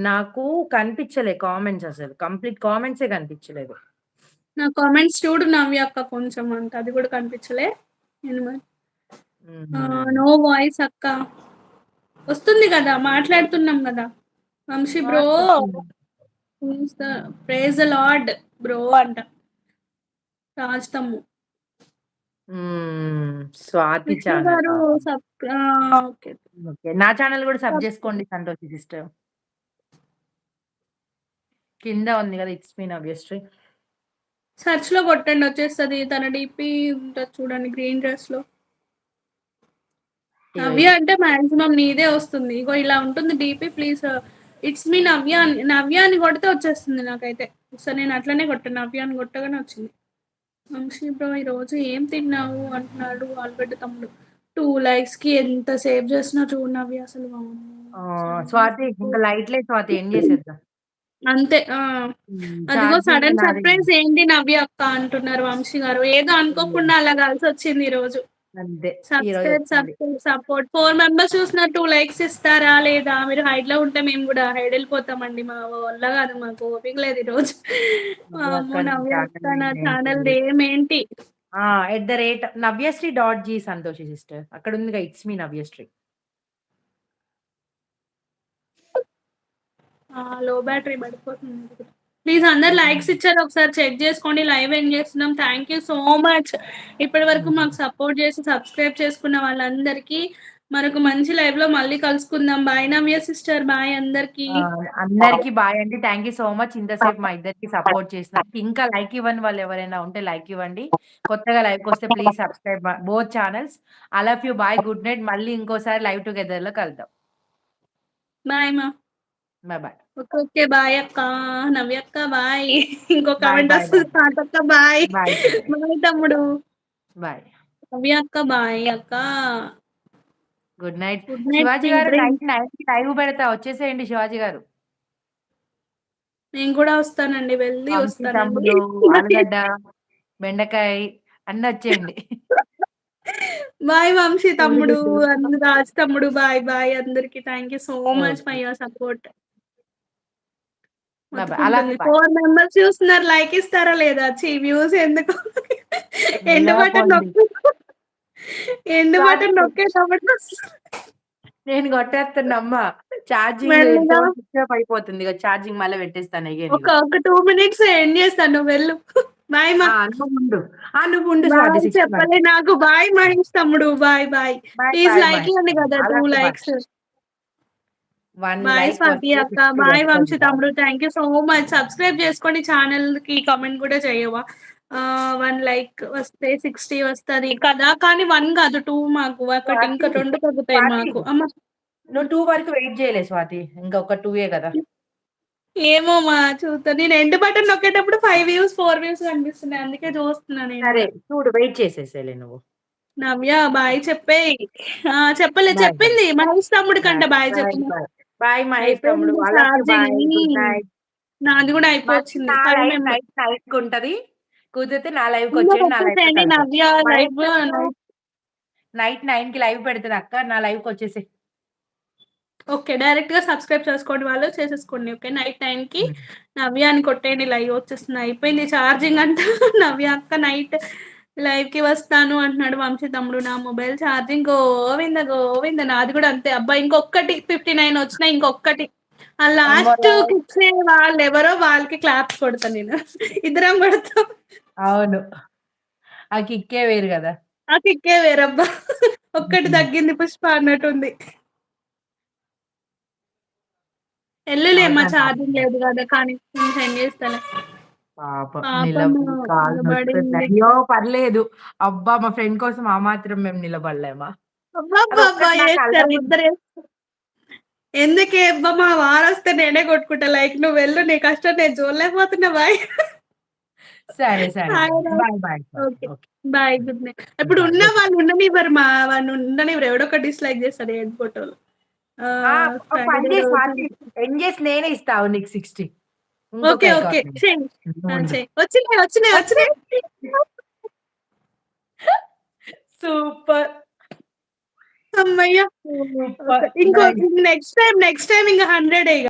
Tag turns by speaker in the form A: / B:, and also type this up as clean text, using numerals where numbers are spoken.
A: నాకు కనిపించలే కామెంట్స్ అసలు. కంప్లీట్ కామెంట్సే కనిపించలేదు.
B: నా కామెంట్స్ చూడు నవ్య అక్క కొంచెం అంట. అది కూడా కనిపించలే. నేను మరి నో వాయిస్ అక్క. వస్తుంది కదా మాట్లాడుతున్నాం కదా. Vamshi bro praise the lord bro అంట. రాజ్ తమ్ము.
A: స్వాతి
B: విష్ణు
A: ఛానలా?
B: గారు ఓకే.
A: ఓకే. నా ఛానెల్ గూడా సబ్ జేసుకోండి సంతోషి సిస్టర్. కింద ఉంది గదా! It's me Navyasri.
B: సెర్చ్‌లో కొట్టండి వచ్చేస్తది. తన డీపీ ఉంటది చూడండి గ్రీన్ డ్రెస్‌లో. నవ్య అంటే మాక్సిమం నీదే వస్తుంది. ఇగో ఇలా ఉంటుంది డీపీ ప్లీజ్ ఇట్స్ మీ నవ్య అని నవ్య అని కొడితే వచ్చేస్తుంది నాకైతే. సో నేను అట్లనే కొట్టాను. నవ్య అని కొట్టగానే వచ్చింది. వంశీ బ్రో ఈరోజు ఏం తిన్నావు అంటున్నాడు ఆల్బర్ట్ తమ్ముడు. 2 లైక్స్‌కి ఎంత సేవ్ చేసినా చూడు నవ్య అసలు
A: స్వాతి ఇంక లైట్‌లే స్వాతి ఎండ్ జేసేద్దాం.
B: అంతే. అదిగో
A: చార్జింగ్
B: సడన్
A: నాది
B: సర్ప్రైజ్ ఏంటి నవ్య అక్క అంటున్నారు వంశీ గారు. ఏదో అనుకోకుండా అలా కలిసొచ్చింది ఈరోజు.
A: అంతే.
B: సబ్స్క్రైబ్,
A: ఈరోజొచ్చింది.
B: సపోర్ట్ 4 మెంబర్స్ చూసినారు 2 లైక్స్ ఇస్తారా లేదా? మీరు హైడ్‌లో ఉంటే మేము గూడా హైడ్ ఎళ్ళిపోతామండి. మా వల్ల గాదు మాకు ఓపిక లేదు ఈరోజు.
A: నవ్యక్క
B: వామ్మో!
A: నీ
B: నవ్య అక్క
A: ఛానెల్
B: నా
A: నేమ్
B: ఛానల్
A: ఏంటి?
B: నేమ్ ఏంటి?
A: @navyaశ్రీ.g సంతోషి సిస్టర్. అక్కడుందిగా it's me Navyasri.
B: Low battery పడిపోతుంది. ప్లీజ్ అందరు లైక్స్ ఇచ్చారు ఒకసారి చెక్ చేసుకోండి. లైవ్ ఎండ్ చేస్తున్నాం. Thank you so much. ఇప్పటి వరకు మాకు సపోర్ట్ చేసి సబ్స్క్రైబ్ చేసుకున్న వాళ్ళందరికీ మరొక మంచి లైవ్ లో మళ్ళీ కలుసుకుందాం. బాయ్ నవ్య సిస్టర్. బాయ్ అందరికి.
A: అందరికి బాయ్ అండి. థ్యాంక్ యూ సో మచ్ ఇంతసేపు మా ఇద్దరికి సపోర్ట్ చేసినందుకు. ఇంకా లైక్ ఇవ్వని వాళ్ళు ఎవరైనా ఉంటే లైక్ ఇవ్వండి. కొత్తగా లైవ్‌కొస్తే please subscribe both channels. I love you. Bye. Good night. మళ్ళీ ఇంకోసారి లైవ్ టుగెదర్‌లో కలుద్దాం.
B: బాయ్ మా.
A: బాయ్.
B: ఓకే బాయ్ అక్క. నవ్య అక్క బాయ్. ఇంకో
A: బాయ్.
B: Comment
A: bye.
B: వస్తుంది పాట అక్క బాయ్.
A: బాయ్.
B: బాయ్ తమ్ముడు.
A: బాయ్.
B: నవ్య అక్క బాయ్ అక్క.
A: Good night.
B: Good night
A: Shivaji
B: sweet
A: గారు
B: డ్రీమ్స్.
A: నైట్ 9కి లైవ్ పెడతా వచ్చేసేయండి శివాజీ గారు.
B: నేను కూడా వస్తానండి. వెళ్ళి
A: వంశీ
B: వస్తానండి.
A: తమ్ముడు, ఆలుగడ్డ, బెండకాయ అన్నొచ్చేయండి.
B: బాయ్ వంశీ తమ్ముడు,
A: కోడిగుడ్డు.
B: రాజ్ తమ్ముడు బాయ్ బాయ్ అందరికి. Thank you so much
A: okay.
B: For your support.
A: Bye. I love
B: మొత్తుకుంటుంది.
A: యూ. బాయ్.
B: 4 మెంబర్స్ చూస్తున్నారు లైక్ ఇస్తారా లేదా? వ్యూస్ ఎందుకు? ఎండ్ బటన్
A: నిలబడిపోండి.
B: నొక్కు. ఎండ్
A: స్వాతి
B: బటన్ నొక్కేటప్పుడు
A: నేను కొట్టేస్తున్నమ్మా. ఛార్జింగ్
B: మెల్లగా
A: ఫోన్ స్విచ్ ఆఫ్ అయిపోతుంది. ఇగ ఛార్జింగ్ మళ్ళా పెట్టేస్తాను అగైన్ ఇగో.
B: ఒక 2 మినిట్స్ ఎండ్ చేస్తాను. నువ్వు వెళ్ళు. బాయ్ మా.
A: నువ్వుండు. నువ్వుండు స్వాతి
B: బాయ్
A: 61.
B: చెప్పలే నాకు. బాయ్ మహేష్ తమ్ముడు. Bye bye.
A: Bye.
B: Please
A: bye.
B: Like
A: bye.
B: ఇవ్వండి కదా
A: I
B: 2
A: love you. Bye.
B: Likes.
A: 1
B: bye
A: like
B: Swathi
A: వస్తే
B: అక్క.
A: 60
B: బాయ్ వంశీ
A: కొడతాను. బాయ్.
B: తమ్ముడు. Thank you so much. Subscribe చేసుకోండి ఛానల్ కి. కామెంట్ కూడా చేయవా? 1 లైక్ వస్తే 60 వస్తది కదా. కానీ 1 కాదు 2 మాకు. ఒకటి
A: స్వాతి,
B: ఇంకా 2 తగ్గుతాయి
A: స్వాతి
B: మాకు. అమ్మ
A: నువ్వు 2 వరకు వెయిట్ చేయలే స్వాతి. ఇంకొక 2 గదా!
B: ఏమో మా చూద్దాం. నేను ఎండ్ బటన్ నొక్కేటప్పుడు 5 వ్యూస్ 4 వ్యూస్ కనిపిస్తున్నాయి. అందుకే చూస్తున్నా నేను
A: సరే
B: కూడా.
A: చూడు వెయిట్ చేసేసేలే నువ్వు.
B: నవ్య బాయ్ చెప్పేయ్. చెప్పలే
A: బాయ్. బాయ్.
B: చెప్పింది మహేష్ తమ్ముడి కంట
A: బాయ్.
B: Bye
A: bye.
B: చెప్పు.
A: బాయ్. బాయ్ మహేష్ తమ్ముడు.
B: అయిపోయింది
A: I love you.
B: Charging.
A: Bye. Good night.
B: నాది కూడా
A: మళ్ళీ
B: అయిపోవచ్చింది.
A: నా
B: 5
A: లైవ్
B: మెంబర్.
A: నైట్ 9కి ఉంటది. కుదిరితే నా
B: అందరూ
A: లైవ్‌కొచ్చేయండి. నా లైవ్‌లో
B: వచ్చేసేయండి
A: కలుద్దాం.
B: నవ్య
A: మహేష్
B: లైవ్
A: తమ్ముడు
B: నైట్.
A: నైట్ 9కి లైవ్ పెడతదక్క. నా లైవ్‌కొచ్చేసేయి.
B: ఓకే డైరెక్ట్ గా సబ్స్క్రైబ్ చేసుకోండి వాళ్ళు చేసేసుకోండి. ఓకే నైట్ 9కి
A: హ్మ్.
B: నవ్య అని కొట్టేయండి. లైవ్ వచ్చేస్తుంది. అయిపోయింది ఛార్జింగ్ అంట. నవ్య అక్క నైట్ లైవ్ కి వస్తాను అంటున్నాడు వంశీ తమ్ముడు. నా మొబైల్ ఛార్జింగ్ గోవింద గోవింద. నాది కూడా అంతే. అబ్బా ఇంకొకటి 59 వచ్చినాయి. ఇంకొకటి ఆ లాస్ట్
A: అమ్మో!
B: కిచ్చే వాళ్ళు ఎవరో వాళ్ళకి క్లాప్స్ కొడతా నేను. ఇద్దరం కొడతాం.
A: అవును. ఆ కిక్కే వేరు గదా!
B: ఆ కిక్కే వేరబ్బా. ఒక్కటి
A: హ్మ్.
B: తగ్గింది పుష్ప అన్నట్టుంది. ఎల్లులేమ్మా
A: అవునా!
B: ఛార్జింగ్ లేదు కదా కానీ నేను సెండ్ చేస్తాను.
A: పాపం
B: పాపం
A: కాళ్ళు నొస్తున్నాయి.
B: నిలబడింది.
A: అయ్యో! పర్లేదు. అబ్బా! మా ఫ్రెండ్ కోసం ఆ మాత్రం మేము నిలబడలేమా?
B: అబ్బబ్బబ్బా!
A: అదొక్కటి నా కళ్ళ
B: ఏస్తారు
A: ముందు
B: ఇద్దరు ఎందుకే అబ్బా మా వారొస్తే నేనే కొట్టుకుంటా. లైక్ నువ్వు వెళ్ళు నీ కష్టం నేను చూడలేకపోతున్నా బాయ్.
A: సరే. సరే.
B: హాయ్ రా.
A: Bye. Bye. Bye.
B: Okay.
A: Okay.
B: Bye good night. ఇప్పుడు
A: బాయ్.
B: ఉన్న
A: గుడ్ నైట్.
B: వాళ్ళు ఉండనివ్వరు మా వాళ్ళు ఉండనివ్వరు. ఎవడో ఒకటి డిస్లైక్ చేస్తాడు ఏడు ఫోటోలు.
A: ఆ! ఒక పని
B: ఫ్రైడే
A: చేయి
B: రోజు
A: స్వాతి. ఎండ్ చేసి నేనే ఇస్తా ఆగు నీకు 60. ఇంకొక
B: ఓకే. ఓకే.
A: అకౌంట్ నుంచి.
B: చెయ్.
A: ఉండు.
B: చెయ్. వచ్చినాయి. వచ్చినాయి. వచ్చినాయి.
A: సూపర్.
B: హమ్మయ్య!
A: సూపర్.
B: ఇంకో
A: నైస్.
B: నెక్స్ట్ టైమ్ ఇంక 100 ఇగ.